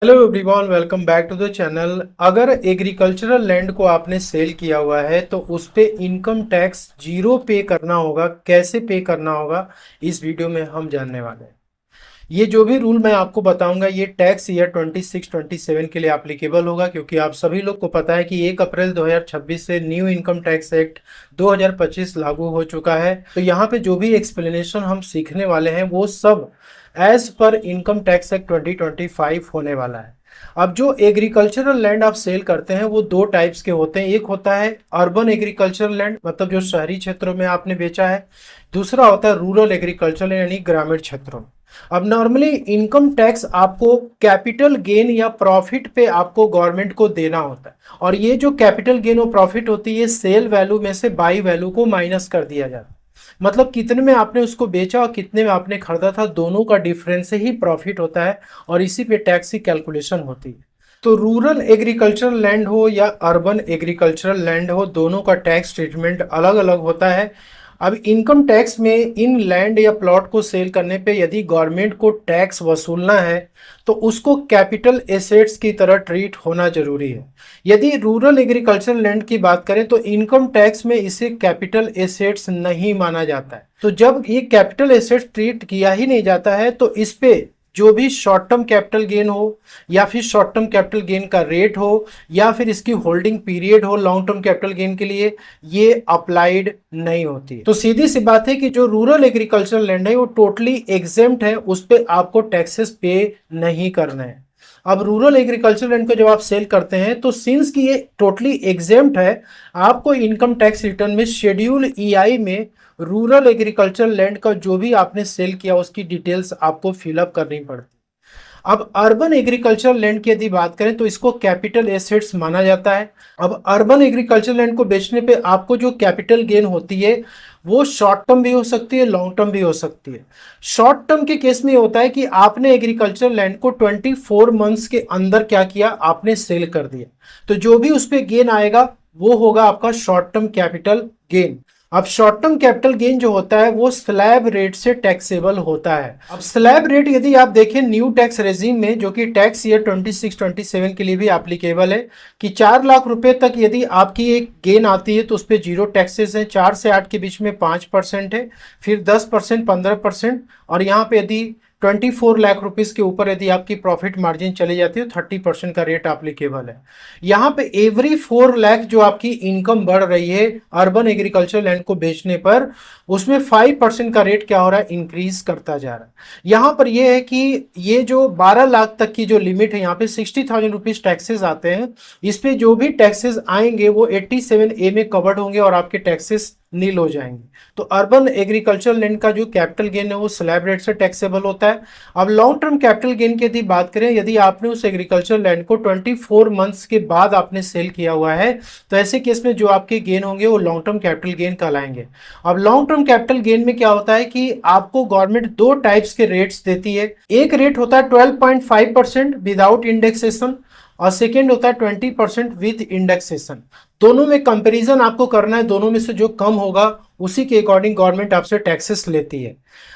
Hello everyone, welcome back to the channel. अगर agricultural land को आपने सेल किया हुआ है तो उस पे इनकम टैक्स जीरो पे करना होगा। कैसे पे करना होगा इस वीडियो में हम जानने वाले हैं। ये जो भी रूल मैं आपको बताऊंगा ये टैक्स ईयर 26-27 के लिए एप्लीकेबल होगा, क्योंकि आप सभी लोग को पता है कि 1 अप्रैल 2026 से न्यू इनकम टैक्स एक्ट 2025 लागू हो चुका है। तो यहाँ पे जो भी एक्सप्लेनेशन हम सीखने वाले हैं वो सब as per income tax act 2025 होने वाला है। अब जो एग्रीकल्चरल लैंड आप सेल करते हैं वो दो टाइप्स के होते हैं। एक होता है अर्बन एग्रीकल्चरल लैंड, मतलब जो शहरी क्षेत्रों में आपने बेचा है। दूसरा होता है रूरल एग्रीकल्चर यानी ग्रामीण क्षेत्रों में। अब नॉर्मली इनकम टैक्स आपको कैपिटल गेन या प्रॉफिट पे आपको गवर्नमेंट को देना होता है, और ये जो कैपिटल गेन और प्रॉफिट होती है सेल वैल्यू में से बाई वैल्यू को माइनस कर दिया जाता है। मतलब कितने में आपने उसको बेचा और कितने में आपने खरीदा था, दोनों का डिफरेंस से ही प्रॉफिट होता है और इसी पे टैक्स की कैलकुलेशन होती है। तो रूरल एग्रीकल्चरल लैंड हो या अर्बन एग्रीकल्चरल लैंड हो, दोनों का टैक्स ट्रीटमेंट अलग अलग होता है। अब इनकम टैक्स में इन लैंड या प्लॉट को सेल करने पे यदि गवर्नमेंट को टैक्स वसूलना है तो उसको कैपिटल एसेट्स की तरह ट्रीट होना जरूरी है। यदि रूरल एग्रीकल्चर लैंड की बात करें तो इनकम टैक्स में इसे कैपिटल एसेट्स नहीं माना जाता है। तो जब ये कैपिटल एसेट्स ट्रीट किया ही नहीं जाता है तो इस पे जो भी शॉर्ट टर्म कैपिटल गेन हो या फिर शॉर्ट टर्म कैपिटल गेन का रेट हो या फिर इसकी होल्डिंग पीरियड हो लॉन्ग टर्म कैपिटल गेन के लिए, ये अप्लाइड नहीं होती। तो सीधी सी बात है कि जो रूरल एग्रीकल्चर लैंड है वो टोटली एग्जेम्प्ट है, उस पर आपको टैक्सेस पे नहीं करना है। अब रूरल एग्रीकल्चर लैंड को जब आप सेल करते हैं तो सिंस कि ये टोटली एग्जेम्प्ट है, आपको इनकम टैक्स रिटर्न में शेड्यूल ईआई में रूरल एग्रीकल्चर लैंड का जो भी आपने सेल किया उसकी डिटेल्स आपको फिलअप करनी पड़ती। अब अर्बन एग्रीकल्चर लैंड की यदि बात करें तो इसको कैपिटल एसेट्स माना जाता है। अब अर्बन एग्रीकल्चर लैंड को बेचने पे आपको जो कैपिटल गेन होती है वो शॉर्ट टर्म भी हो सकती है, लॉन्ग टर्म भी हो सकती है। शॉर्ट टर्म के केस में होता है कि आपने एग्रीकल्चर लैंड को 24 मंथ्स के अंदर क्या किया, आपने सेल कर दिया, तो जो भी उस पर गेन आएगा वो होगा आपका शॉर्ट टर्म कैपिटल गेन। अब शॉर्ट टर्म कैपिटल गेन जो होता है वो स्लैब रेट से टैक्सेबल होता है। अब स्लैब रेट यदि आप देखें न्यू टैक्स रेजिम में, जो कि टैक्स ईयर 26-27 के लिए भी एप्लीकेबल है, कि 4 लाख रुपए तक यदि आपकी एक गेन आती है तो उस पर जीरो टैक्सेस है। 4 से 8 के बीच में 5% है, फिर 10%, 15%, और यहाँ पे यदि 24 लाख रुपीज के ऊपर यदि आपकी प्रॉफिट मार्जिन चली जाती है तो 30% का रेट एप्लीकेबल है। यहाँ पे एवरी 4 लाख जो आपकी इनकम बढ़ रही है अर्बन एग्रीकल्चर लैंड को बेचने पर, उसमें 5% का रेट क्या हो रहा है, इंक्रीज करता जा रहा है। यहाँ पर यह है कि ये जो 12 लाख तक की जो लिमिट है यहाँ पे 60,000 रुपीज टैक्सेस आते हैं। इस पे जो भी टैक्सेस आएंगे वो 87A में कवर्ड होंगे और आपके टैक्सेस नील हो जाएंगे। तो अर्बन एग्रीकल्चर लैंड का जो कैपिटल गेन है वो स्लैब रेट से टैक्सेबल होता है। अब लॉन्ग टर्म कैपिटल गेन की यदि बात करें, यदि आपने उस एग्रीकल्चर लैंड को 24 मंथ्स के बाद आपने सेल किया हुआ है तो ऐसे केस में जो आपके गेन होंगे वो लॉन्ग टर्म कैपिटल गेन कहलाएंगे। अब लॉन्ग टर्म कैपिटल गेन में क्या होता है कि आपको गवर्नमेंट दो टाइप्स के रेट्स देती है। एक रेट होता है 12.5% विदाउट इंडेक्सेशन, और सेकेंड होता है 20% विद इंडेक्सेशन। दोनों में कंपैरिजन आपको करना है, दोनों में से जो कम होगा उसी के अकॉर्डिंग गवर्नमेंट आपसे टैक्सेस लेती है।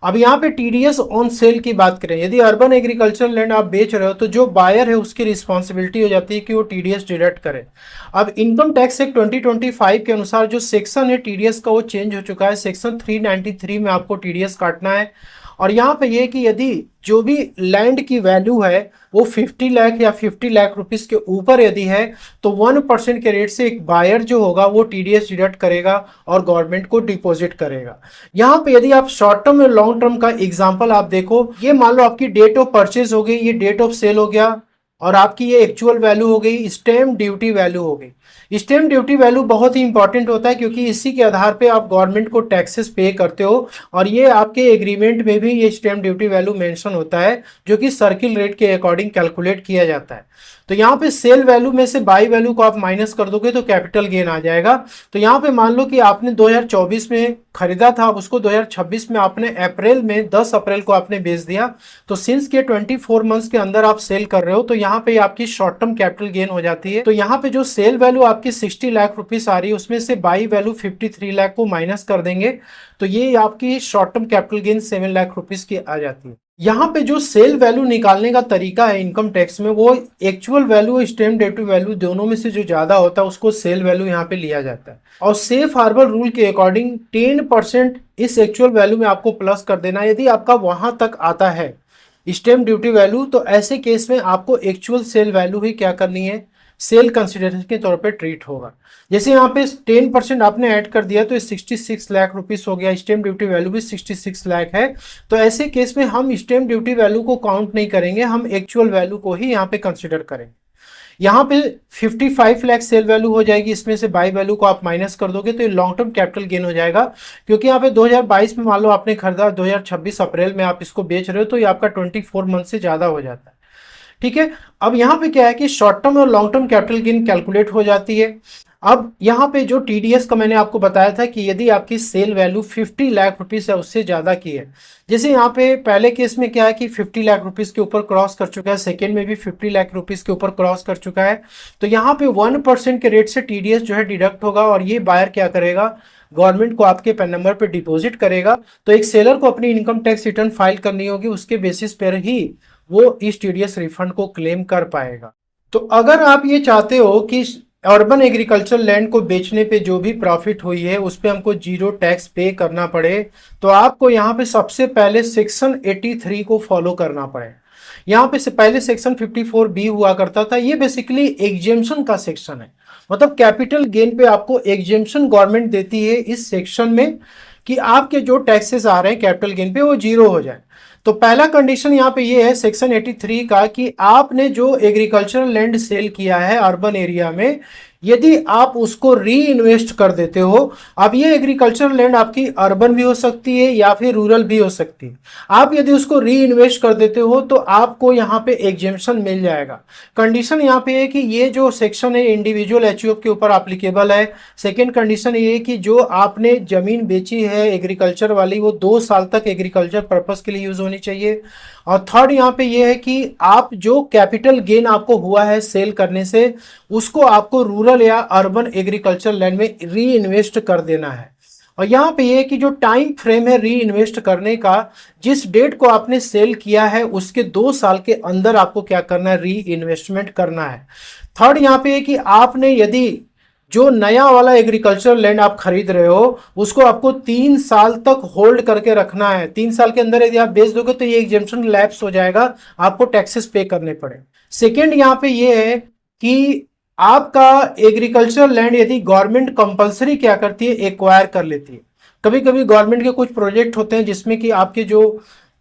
अब यहाँ पे टीडीएस ऑन सेल की बात करें, यदि अर्बन एग्रीकल्चर लैंड आप बेच रहे हो तो जो बायर है उसकी रिस्पॉन्सिबिलिटी हो जाती है कि वो टीडीएस डिडक्ट करे। अब इनकम टैक्स एक्ट 2025 के अनुसार जो सेक्शन है टीडीएस का वो चेंज हो चुका है। सेक्शन 393 में आपको टीडीएस काटना है। और यहाँ पे ये कि यदि जो भी लैंड की वैल्यू है वो 50 लाख या 50 लाख रुपीस के ऊपर यदि है तो 1% के रेट से एक बायर जो होगा वो टीडीएस डिडक्ट करेगा और गवर्नमेंट को डिपॉजिट करेगा। यहाँ पे यदि आप शॉर्ट टर्म और लॉन्ग टर्म का एग्जांपल आप देखो, ये मान लो आपकी डेट ऑफ परचेज हो गई, ये डेट ऑफ सेल हो गया, और आपकी ये एक्चुअल वैल्यू हो गई, स्टैम्प ड्यूटी वैल्यू हो गई। स्टैम्प ड्यूटी वैल्यू बहुत ही इंपॉर्टेंट होता है क्योंकि इसी के आधार पे आप गवर्नमेंट को टैक्सेस पे करते हो, और ये आपके एग्रीमेंट में भी ये स्टैम्प ड्यूटी वैल्यू मेंशन होता है जो कि सर्किल रेट के अकॉर्डिंग कैलकुलेट किया जाता है। तो यहाँ पे सेल वैल्यू में से बाई वैल्यू को आप माइनस कर दोगे तो कैपिटल गेन आ जाएगा। तो यहाँ पे मान लो कि आपने 2024 में खरीदा था, अब उसको 2026 में आपने अप्रैल में 10 अप्रैल को आपने बेच दिया, तो सिंस के 24 मंथ्स के अंदर आप सेल कर रहे हो तो यहाँ पे आपकी शॉर्ट टर्म कैपिटल गेन हो जाती है। तो यहाँ पे जो सेल वैल्यू आपकी 60 लाख रुपीस आ रही है उसमें से बाई वैल्यू 53 लाख को माइनस कर देंगे, तो ये आपकी short term capital gain 7 lakh rupees की आ जाती है। यहाँ पे जो सेल वैल्यू निकालने का तरीका है इनकम टैक्स में, वो एक्चुअल वैल्यू और स्टैम्प ड्यूटी वैल्यू दोनों में से जो ज्यादा होता है उसको सेल वैल्यू यहाँ पे लिया जाता है। और सेफ हार्बर रूल के अकॉर्डिंग 10% इस एक्चुअल वैल्यू में आपको प्लस कर देना है। यदि आपका वहां तक आता है स्टैम्प ड्यूटी वैल्यू, तो ऐसे केस में आपको एक्चुअल सेल वैल्यू ही क्या करनी है, सेल कंसिडरेशन के तौर पे ट्रीट होगा। जैसे यहाँ पे 10% आपने ऐड कर दिया तो 66 लाख रुपीस हो गया, स्टैम्प ड्यूटी वैल्यू भी 66 लाख है। तो ऐसे केस में हम स्टैम्प ड्यूटी वैल्यू को काउंट नहीं करेंगे, हम एक्चुअल वैल्यू को ही यहाँ पे कंसिडर करेंगे। यहाँ पे 55 लाख सेल वैल्यू हो जाएगी, इसमें से बाई वैल्यू को आप माइनस कर दोगे तो ये लॉन्ग टर्म कैपिटल गेन हो जाएगा। क्योंकि यहाँ पे 2022 में मान लो आपने खरीदा, 2026 अप्रैल में आप इसको बेच रहे हो, तो ये आपका 24 मंथ से ज्यादा हो जाता है। ठीक है। अब यहाँ पे क्या है कि शॉर्ट टर्म और long term capital gain calculate हो जाती है। अब यहाँ पे जो टीडीएस का मैंने आपको बताया था कि यदि आपकी सेल वैल्यू 50 लाख रुपीस है उससे ज्यादा की है, जैसे यहाँ पे पहले केस में क्या है कि 50 लाख रुपीस के ऊपर क्रॉस कर चुका है, सेकेंड में भी 50 लाख रुपीस के ऊपर क्रॉस कर चुका है, तो यहाँ पे 1% के रेट से टीडीएस जो है डिडक्ट होगा और ये बायर क्या करेगा, गवर्नमेंट को आपके पैन नंबर पे डिपॉजिट करेगा। तो एक सेलर को अपनी इनकम टैक्स रिटर्न फाइल करनी होगी, उसके बेसिस पर ही वो इस टीडीएस रिफंड को क्लेम कर पाएगा। तो अगर आप ये चाहते हो कि अर्बन एग्रीकल्चर लैंड को बेचने पे जो भी प्रॉफिट हुई है उस पे हमको जीरो टैक्स पे करना पड़े, तो आपको यहाँ पे सबसे पहले सेक्शन 83 को फॉलो करना पड़े। यहाँ पे से पहले सेक्शन 54B हुआ करता था, ये बेसिकली एग्जेम्पशन का सेक्शन है। मतलब कैपिटल गेन पे आपको एग्जेम्पशन गवर्नमेंट देती है इस सेक्शन में कि आपके जो टैक्सेस आ रहे हैं कैपिटल गेन पे वो जीरो हो जाए। तो पहला कंडीशन यहाँ पे ये है सेक्शन 83 का कि आपने जो एग्रीकल्चरल लैंड सेल किया है अर्बन एरिया में, यदि आप उसको री इन्वेस्ट कर देते हो, अब ये एग्रीकल्चरल लैंड आपकी अर्बन भी हो सकती है या फिर रूरल भी हो सकती है, आप यदि उसको री इन्वेस्ट कर देते हो तो आपको यहाँ पे एग्जेम्पशन मिल जाएगा। कंडीशन यहाँ पे है कि ये जो सेक्शन है इंडिविजुअल एचयूएफ के ऊपर एप्लीकेबल है। सेकेंड कंडीशन ये है कि जो आपने जमीन बेची है एग्रीकल्चर वाली वो 2 साल तक एग्रीकल्चर पर्पज के लिए यूज होनी चाहिए। और थर्ड यहाँ पे ये है कि आप जो कैपिटल गेन आपको हुआ है सेल करने से उसको आपको रूरल या अर्बन एग्रीकल्चर लैंड में री इन्वेस्ट कर देना है। और यहाँ पे ये कि जो टाइम फ्रेम है री इन्वेस्ट करने का, जिस डेट को आपने सेल किया है उसके 2 साल के अंदर आपको क्या करना है, री इन्वेस्टमेंट करना है। थर्ड यहाँ पे है कि आपने यदि जो नया वाला एग्रीकल्चर लैंड आप खरीद रहे हो उसको आपको 3 साल तक होल्ड करके रखना है। 3 साल के अंदर यदि आप बेच दोगे तो ये एग्जेम्पशन लैप्स हो जाएगा, आपको टैक्सेस पे करने पड़े। सेकेंड यहाँ पे ये है कि आपका एग्रीकल्चर लैंड यदि गवर्नमेंट कंपलसरी क्या करती है, एक्वायर कर लेती है। कभी कभी गवर्नमेंट के कुछ प्रोजेक्ट होते हैं जिसमें कि आपके जो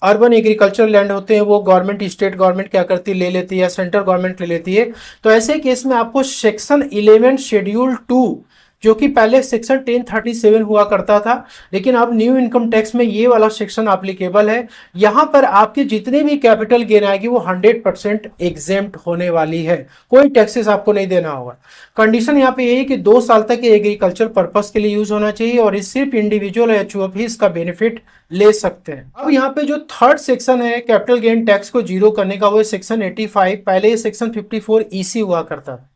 अर्बन एग्रीकल्चर लैंड होते हैं वो गवर्नमेंट, स्टेट गवर्नमेंट क्या करती है, ले लेती है या सेंट्रल गवर्नमेंट ले लेती है। तो ऐसे केस में आपको सेक्शन 11 शेड्यूल 2, जो कि पहले सेक्शन 1037 हुआ करता था लेकिन अब न्यू इनकम टैक्स में ये वाला सेक्शन एप्लीकेबल है। यहां पर आपके जितने भी कैपिटल गेन आएगी वो 100% एग्जेम्प्ट होने वाली है, कोई टैक्सेस आपको नहीं देना होगा। कंडीशन यहाँ पे ये है कि 2 साल तक ये एग्रीकल्चर पर्पस के लिए यूज होना चाहिए और इस सिर्फ इंडिविजुअल एचयूएफ ही इसका बेनिफिट ले सकते हैं। अब यहाँ पे जो थर्ड सेक्शन है कैपिटल गेन टैक्स को जीरो करने का, वो सेक्शन 85, पहले ये सेक्शन 54EC हुआ करता था।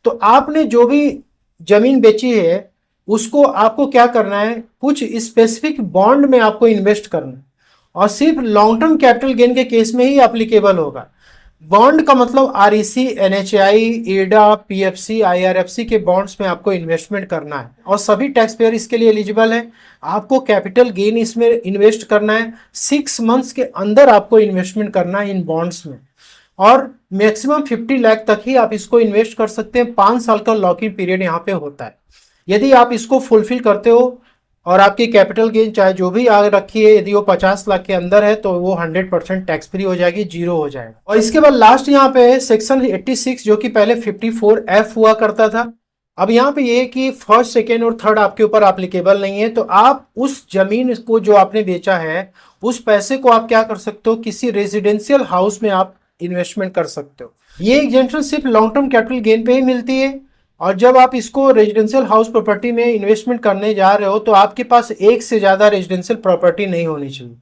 तो आपने जो भी जमीन बेची है उसको आपको क्या करना है, कुछ स्पेसिफिक बॉन्ड में आपको इन्वेस्ट करना है और सिर्फ लॉन्ग टर्म कैपिटल गेन के केस में ही एप्लीकेबल होगा। बॉन्ड का मतलब आरईसी, एनएचआई, ईडा, पीएफसी, आईआरएफसी के बॉन्ड्स में आपको इन्वेस्टमेंट करना है और सभी टैक्स पेयर इसके लिए एलिजिबल है। आपको कैपिटल गेन इसमें इन्वेस्ट करना है, 6 मंथ्स के अंदर आपको इन्वेस्टमेंट करना है इन बॉन्ड्स में और मैक्सिमम 50 लाख तक ही आप इसको इन्वेस्ट कर सकते हैं। 5 साल का लॉक इन पीरियड यहाँ पे होता है। यदि आप इसको फुलफिल करते हो और आपकी कैपिटल गेन चाहे जो भी आगे रखी है यदि वो 50 लाख के अंदर है तो वो 100% टैक्स फ्री हो जाएगी, जीरो हो जाएगा। और इसके बाद लास्ट यहाँ पे सेक्शन 86 जो कि पहले 54F हुआ करता था। अब यहाँ पे ये कि फर्स्ट, सेकेंड और थर्ड आपके ऊपर एप्लीकेबल नहीं है, तो आप उस जमीन को जो आपने बेचा है उस पैसे को आप क्या कर सकते हो, किसी रेजिडेंशियल हाउस में आप इन्वेस्टमेंट कर सकते हो। ये एग्जेम्पशन सिर्फ लॉन्ग टर्म कैपिटल गेन पे ही मिलती है और जब आप इसको रेजिडेंशियल हाउस प्रॉपर्टी में इन्वेस्टमेंट करने जा रहे हो तो आपके पास एक से ज्यादा रेजिडेंशियल प्रॉपर्टी नहीं होनी चाहिए।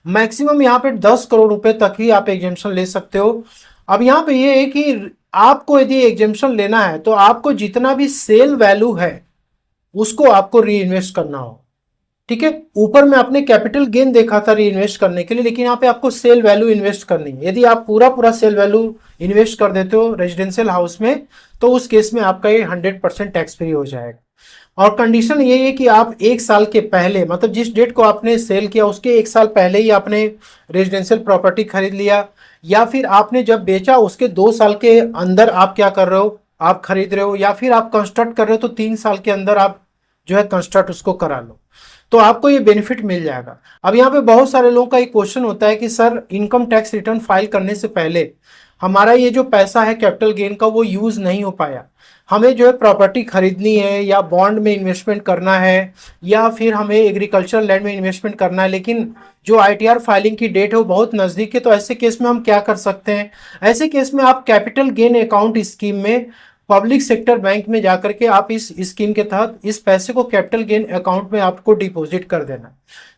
मैक्सिमम यहाँ पे 10 करोड़ रुपए तक ही आप एग्जेम्पशन ले सकते हो। अब यहाँ पे ये है कि आपको यदि एग्जेम्पशन लेना है तो आपको जितना भी सेल वैल्यू है उसको आपको री इन्वेस्ट करना हो। ठीक है। ऊपर में आपने कैपिटल गेन देखा था री इन्वेस्ट करने के लिए, लेकिन यहाँ पे आपको सेल वैल्यू इन्वेस्ट करनी है। यदि आप पूरा पूरा सेल वैल्यू इन्वेस्ट कर देते हो रेजिडेंशियल हाउस में, तो उस केस में आपका ये 100% टैक्स फ्री हो जाएगा। और कंडीशन ये है कि आप एक साल के पहले, मतलब जिस डेट को आपने सेल किया उसके एक साल पहले ही आपने रेजिडेंशियल प्रॉपर्टी खरीद लिया, या फिर आपने जब बेचा उसके 2 साल के अंदर आप क्या कर रहे हो, आप खरीद रहे हो, या फिर आप कंस्ट्रक्ट कर रहे हो तो 3 साल के अंदर आप जो है कंस्ट्रक्ट उसको करा लो, तो आपको ये बेनिफिट मिल जाएगा। अब यहाँ पे बहुत सारे लोगों का एक क्वेश्चन होता है कि sir income tax return file करने से पहले हमारा ये जो पैसा है कैपिटल गेन का वो यूज नहीं हो पाया, हमें जो है प्रॉपर्टी खरीदनी है या बॉन्ड में इन्वेस्टमेंट करना है या फिर हमें एग्रीकल्चर लैंड में इन्वेस्टमेंट करना है, लेकिन जो आईटीआर फाइलिंग की डेट है वो बहुत नजदीक है, तो ऐसे केस में हम क्या कर सकते हैं? ऐसे केस में आप कैपिटल गेन अकाउंट स्कीम में पब्लिक सेक्टर बैंक में जाकर के आप इस स्कीम के तहत इस पैसे को कैपिटल गेन अकाउंट में आपको डिपॉजिट कर देना।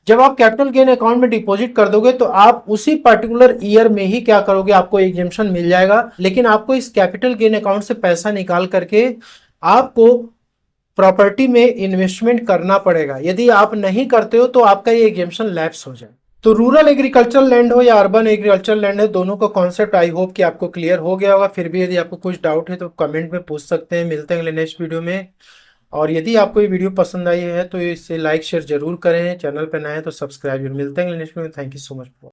जब आप कैपिटल गेन अकाउंट में डिपॉजिट कर दोगे तो आप उसी पर्टिकुलर ईयर में ही क्या करोगे, आपको एग्जेम्पशन मिल जाएगा, लेकिन आपको इस कैपिटल गेन अकाउंट से पैसा निकाल करके आपको प्रॉपर्टी में इन्वेस्टमेंट करना पड़ेगा। यदि आप नहीं करते हो तो आपका ये एग्जेम्पशन लैप्स हो जाए। तो रूरल एग्रीकल्चर लैंड हो या अर्बन एग्रीकल्चर लैंड है, दोनों का कॉन्सेप्ट आई होप कि आपको क्लियर हो गया होगा। फिर भी यदि आपको कुछ डाउट है तो कमेंट में पूछ सकते हैं। मिलते हैं अगले नेक्स्ट वीडियो में। और यदि आपको ये वीडियो पसंद आई है तो इसे लाइक शेयर जरूर करें, चैनल पर नए हैं तो सब्सक्राइब। मिलते हैं अगले नेक्स्ट वीडियो में। Thank you so much.